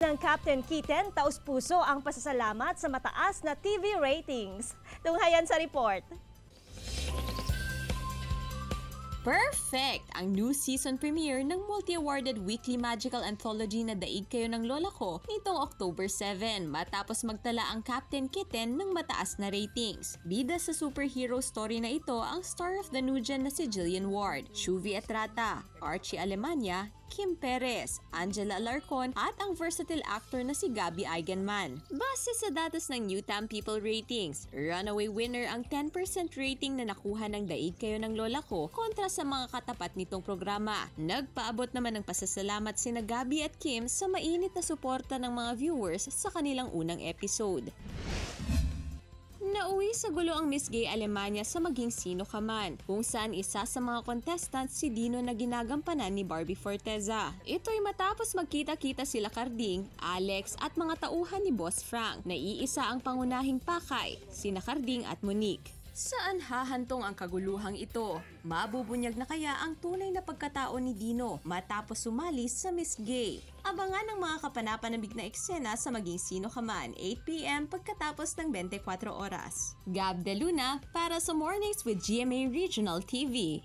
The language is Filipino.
Ng Captain Kitten, taus-puso ang pasasalamat sa mataas na TV ratings. Tunghayan sa report. Perfect! Ang new season premiere ng multi-awarded weekly magical anthology na Daig Kayo ng Lola Ko nitong October 7 matapos magtala ang Captain Kitten ng mataas na ratings. Bida sa superhero story na ito ang star of the new gen na si Jillian Ward, Shuvi Etrata, Archie Alemania, Kim Perez, Angela Alarcon at ang versatile actor na si Gabby Eigenman. Base sa datos ng Newtown People Ratings, runaway winner ang 10% rating na nakuha ng Daig Kayo ng Lola Ko kontra sa mga katapat nitong programa. Nagpaabot naman ng pasasalamat sina Gabby at Kim sa mainit na suporta ng mga viewers sa kanilang unang episode. Nauwi sa gulo ang Miss Gay Alemania sa Maging Sino Ka Man, kung saan isa sa mga contestants si Dino na ginagampanan ni Barbie Forteza. Ito'y matapos magkita-kita sila Carding, Alex at mga tauhan ni Boss Frank. Naiisa ang pangunahing pakay, sina Carding at Monique. Saan hahantong ang kaguluhang ito? Mabubunyag na kaya ang tunay na pagkatao ni Dino matapos sumali sa Miss Gay? Abangan ang mga kapanapanabik na eksena sa Maging Sino Ka Man, 8 p.m. pagkatapos ng 24 oras. Gab De Luna para sa Mornings with GMA Regional TV.